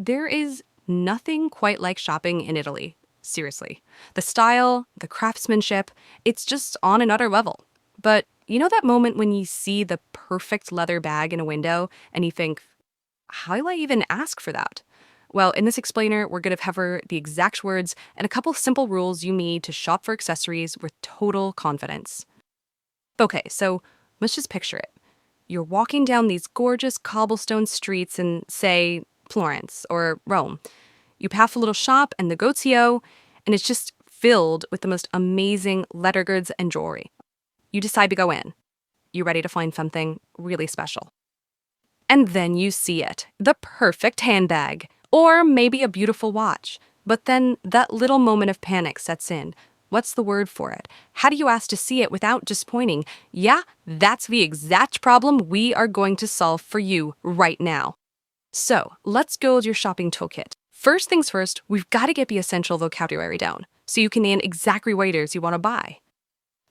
There is nothing quite like shopping in Italy. Seriously. The style, the craftsmanship, it's just on another level. But you know that moment when you see the perfect leather bag in a window and you think, how do I even ask for that? Well, in this explainer, we're going to cover the exact words and a couple simple rules you need to shop for accessories with total confidence. Okay, so let's just picture it. You're walking down these gorgeous cobblestone streets in, say, Florence or Rome. You pass a little shop and the negozio, and it's just filled with the most amazing leather goods and jewelry. You decide to go in. You're ready to find something really special. And then you see it, the perfect handbag, or maybe a beautiful watch. But then that little moment of panic sets in. What's the word for it? How do you ask to see it without just pointing? Yeah, that's the exact problem we are going to solve for you right now. So let's build your shopping toolkit. First things first, we've got to get the essential vocabulary down so you can name exactly what it is you want to buy.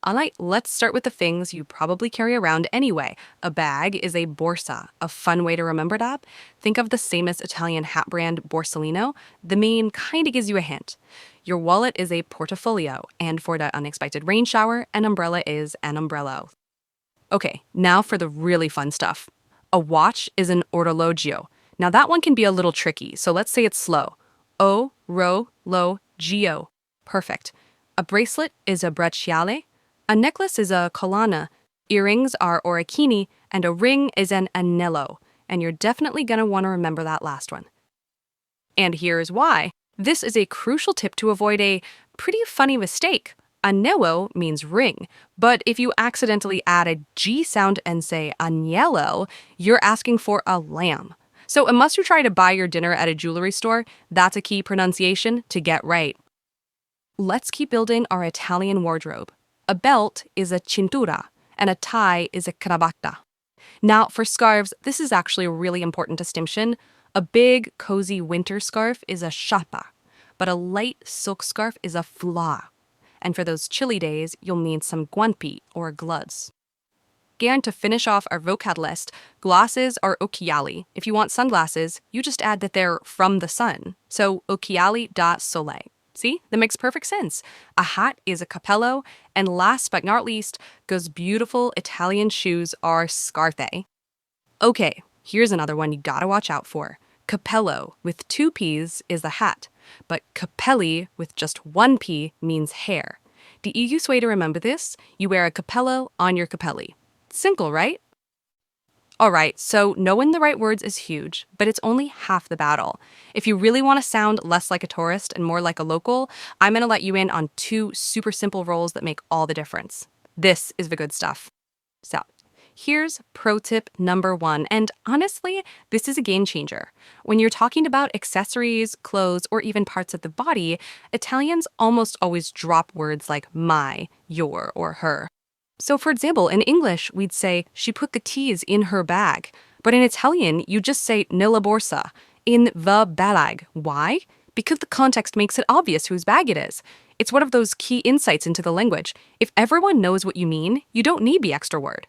All right, let's start with the things you probably carry around anyway. A bag is a borsa. A fun way to remember that? Think of the famous Italian hat brand Borsalino. The name kind of gives you a hint. Your wallet is a portafoglio, and for the unexpected rain shower, an umbrella is an ombrello. Okay, now for the really fun stuff. A watch is an orologio. Now that one can be a little tricky, so let's say it's slow. O-ro-lo-gio. Perfect. A bracelet is a bracciale. A necklace is a collana, earrings are orecchini, and a ring is an anello. And you're definitely going to want to remember that last one. And here's why. This is a crucial tip to avoid a pretty funny mistake. Anello means ring, but if you accidentally add a G sound and say agnello, you're asking for a lamb. So unless you try to buy your dinner at a jewelry store, that's a key pronunciation to get right. Let's keep building our Italian wardrobe. A belt is a cintura, and a tie is a cravatta. Now, for scarves, this is actually a really important distinction. A big, cozy winter scarf is a sciarpa, but a light silk scarf is a foulard. And for those chilly days, you'll need some guanti or gloves. Again, to finish off our vocab list, glasses are occhiali. If you want sunglasses, you just add that they're from the sun. So occhiali da sole. See, that makes perfect sense. A hat is a cappello, and last but not least, those beautiful Italian shoes are scarpe. Okay, here's another one you gotta watch out for. Cappello with 2 P's is a hat, but cappelli with just 1 P means hair. The easiest way to remember this, you wear a cappello on your cappelli. Simple, right? All right, so knowing the right words is huge, but it's only half the battle. If you really want to sound less like a tourist and more like a local, I'm going to let you in on 2 super simple rules that make all the difference. This is the good stuff. So, here's pro tip number 1, and honestly, this is a game changer. When you're talking about accessories, clothes, or even parts of the body, Italians almost always drop words like my, your, or her. So for example, in English, we'd say, she put the keys in her bag. But in Italian, you just say nella borsa, in the bag. Why? Because the context makes it obvious whose bag it is. It's one of those key insights into the language. If everyone knows what you mean, you don't need the extra word.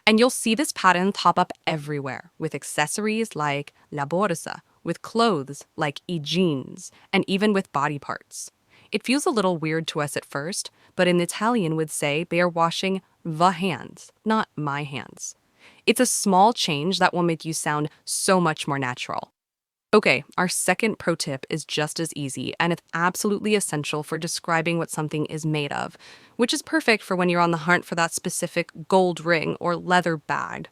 And you'll see this pattern pop up everywhere, with accessories like la borsa, with clothes like I jeans, and even with body parts. It feels a little weird to us at first, but in Italian would say they are washing the hands, not my hands. It's a small change that will make you sound so much more natural. Okay, our second pro tip is just as easy, and it's absolutely essential for describing what something is made of, which is perfect for when you're on the hunt for that specific gold ring or leather bag.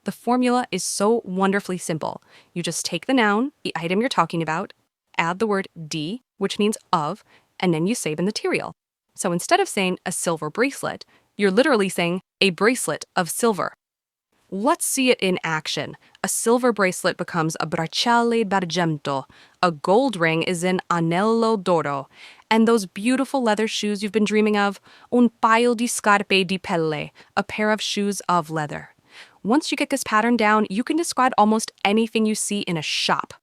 The formula is so wonderfully simple. You just take the noun, the item you're talking about, add the word di, which means of, and then you say the material. So instead of saying a silver bracelet, you're literally saying a bracelet of silver. Let's see it in action. A silver bracelet becomes a bracciale d'argento. A gold ring is an anello d'oro. And those beautiful leather shoes you've been dreaming of, un paio di scarpe di pelle, a pair of shoes of leather. Once you get this pattern down, you can describe almost anything you see in a shop.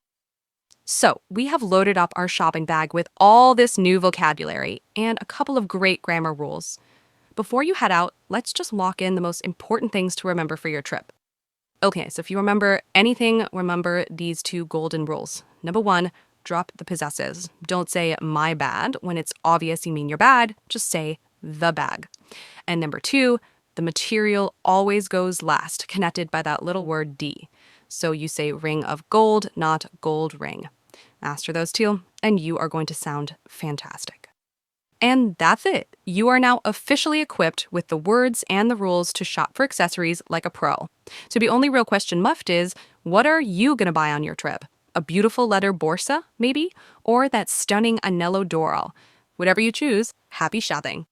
So, we have loaded up our shopping bag with all this new vocabulary and a couple of great grammar rules. Before you head out, let's just lock in the most important things to remember for your trip. Okay, so if you remember anything, remember these 2 golden rules. Number 1, drop the possessives. Don't say my bad when it's obvious you mean your bad. Just say the bag. And number 2, the material always goes last, connected by that little word D. So you say ring of gold, not gold ring. Master those two, and you are going to sound fantastic. And that's it. You are now officially equipped with the words and the rules to shop for accessories like a pro. So the only real question left is, what are you going to buy on your trip? A beautiful leather borsa, maybe? Or that stunning anello d'oro? Whatever you choose, happy shopping.